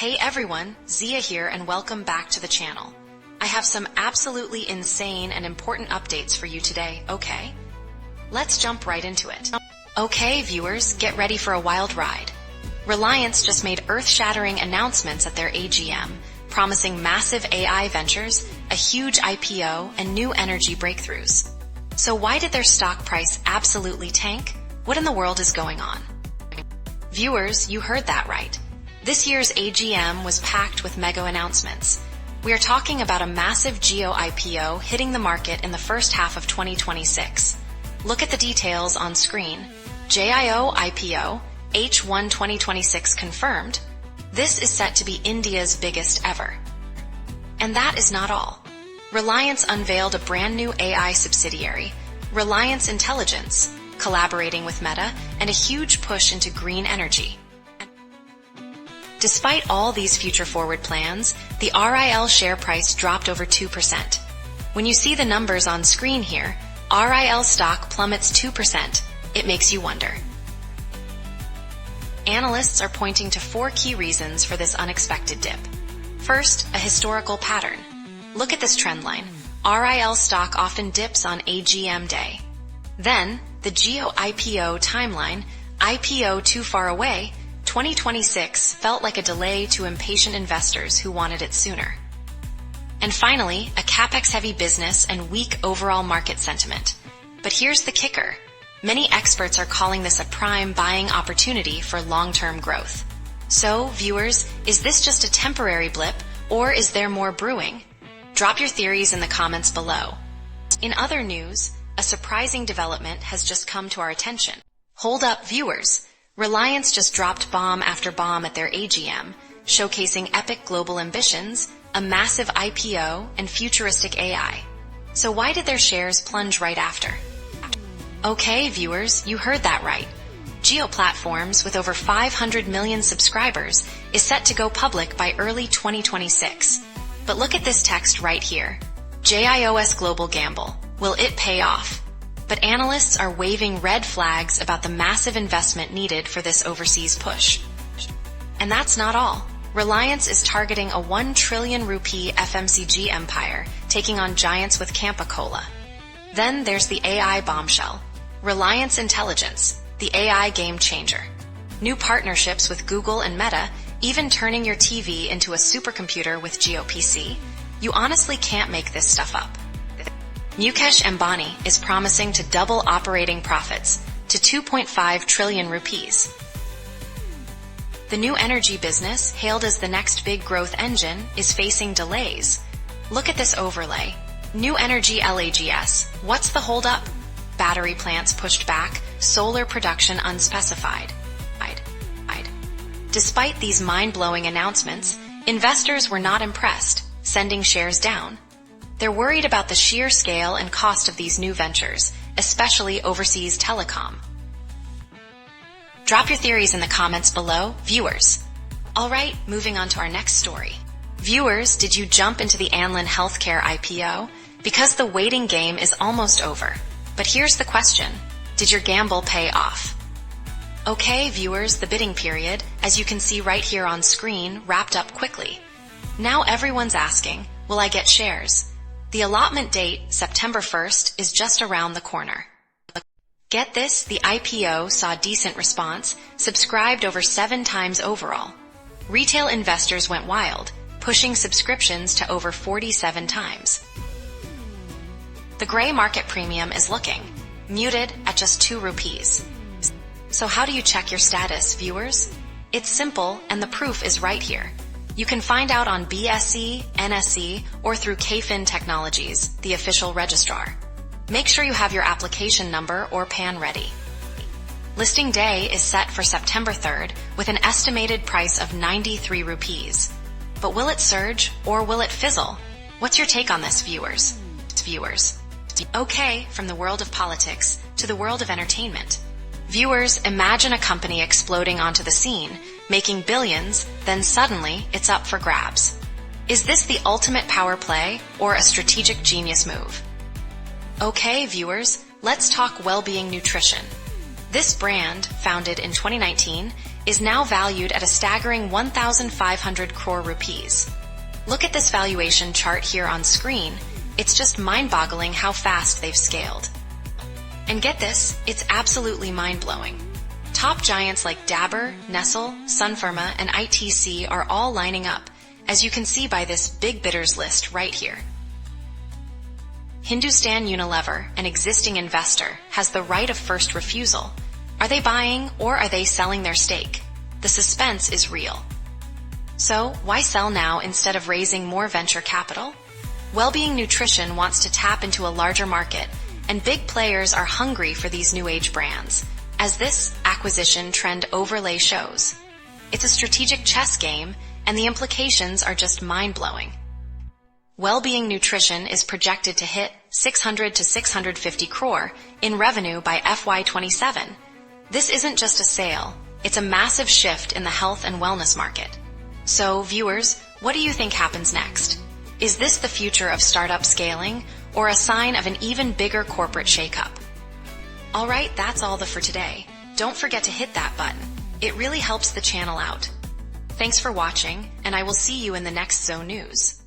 Hey everyone, Zia here and welcome back to the channel. I have some absolutely insane and important updates for you today, okay? Let's jump right into it. Okay viewers, get ready for a wild ride. Reliance just made earth-shattering announcements at their AGM, promising massive AI ventures, a huge IPO, and new energy breakthroughs. So why did their stock price absolutely tank? What in the world is going on? Viewers, you heard that right. This year's AGM was packed with mega announcements. We are talking about a massive Geo IPO hitting the market in the first half of 2026. Look at the details on screen. JIO IPO, H1 2026 confirmed. This is set to be India's biggest ever. And that is not all. Reliance unveiled a brand new AI subsidiary, Reliance Intelligence, collaborating with Meta, and a huge push into green energy. Despite all these future-forward plans, the RIL share price dropped over 2%. When you see the numbers on screen here, RIL stock plummets 2%. It makes you wonder. Analysts are pointing to 4 key reasons for this unexpected dip. First, a historical pattern. Look at this trend line. RIL stock often dips on AGM day. Then, the Geo IPO timeline, IPO too far away, 2026 felt like a delay to impatient investors who wanted it sooner. And finally, a capex-heavy business and weak overall market sentiment. But here's the kicker. Many experts are calling this a prime buying opportunity for long-term growth. So, viewers, is this just a temporary blip, or is there more brewing? Drop your theories in the comments below. In other news, a surprising development has just come to our attention. Hold up, viewers! Reliance just dropped bomb after bomb at their AGM, showcasing epic global ambitions, a massive IPO, and futuristic AI. So why did their shares plunge right after? Okay, viewers, you heard that right. Geo Platforms, with over 500 million subscribers, is set to go public by early 2026. But look at this text right here. JIOS Global Gamble. Will it pay off? But analysts are waving red flags about the massive investment needed for this overseas push. And that's not all. Reliance is targeting a 1 trillion rupee FMCG empire, taking on giants with Campa Cola. Then there's the AI bombshell. Reliance Intelligence, the AI game changer. New partnerships with Google and Meta, even turning your TV into a supercomputer with GeoPC. You honestly can't make this stuff up. Mukesh Ambani is promising to double operating profits to 2.5 trillion rupees. The new energy business, hailed as the next big growth engine, is facing delays. Look at this overlay. New energy LAGS. What's the holdup? Battery plants pushed back, solar production unspecified. Despite these mind-blowing announcements, investors were not impressed, sending shares down. They're worried about the sheer scale and cost of these new ventures, especially overseas telecom. Drop your theories in the comments below, viewers. Alright, moving on to our next story. Viewers, did you jump into the Anlon healthcare IPO? Because the waiting game is almost over. But here's the question. Did your gamble pay off? Okay, viewers, the bidding period, as you can see right here on screen, wrapped up quickly. Now everyone's asking, will I get shares? The allotment date, September 1st, is just around the corner. Get this, the IPO saw decent response, subscribed over 7 times overall. Retail investors went wild, pushing subscriptions to over 47 times. The gray market premium is looking muted at just 2 rupees. So how do you check your status, viewers? It's simple, and the proof is right here. You can find out on BSE, NSE, or through KFin Technologies, the official registrar. Make sure you have your application number or PAN ready. Listing day is set for September 3rd with an estimated price of 93 rupees. But will it surge or will it fizzle? What's your take on this, viewers? Okay, from the world of politics to the world of entertainment. Viewers, imagine a company exploding onto the scene, making billions, then suddenly it's up for grabs. Is this the ultimate power play or a strategic genius move? Okay, viewers, let's talk well-being nutrition. This brand, founded in 2019, is now valued at a staggering 1,500 crore rupees. Look at this valuation chart here on screen. It's just mind-boggling how fast they've scaled. And get this, it's absolutely mind-blowing. Top giants like Dabur, Nestle, Sunpharma, and ITC are all lining up, as you can see by this big bidders list right here. Hindustan Unilever, an existing investor, has the right of first refusal. Are they buying or are they selling their stake? The suspense is real. So, why sell now instead of raising more venture capital? Wellbeing Nutrition wants to tap into a larger market, and big players are hungry for these new age brands, as this acquisition trend overlay shows. It's a strategic chess game, and the implications are just mind-blowing. Wellbeing Nutrition is projected to hit 600 to 650 crore in revenue by FY27. This isn't just a sale, it's a massive shift in the health and wellness market. So, viewers, what do you think happens next? Is this the future of startup scaling, or a sign of an even bigger corporate shakeup? Alright, that's all for today. Don't forget to hit that button. It really helps the channel out. Thanks for watching, and I will see you in the next Zone News.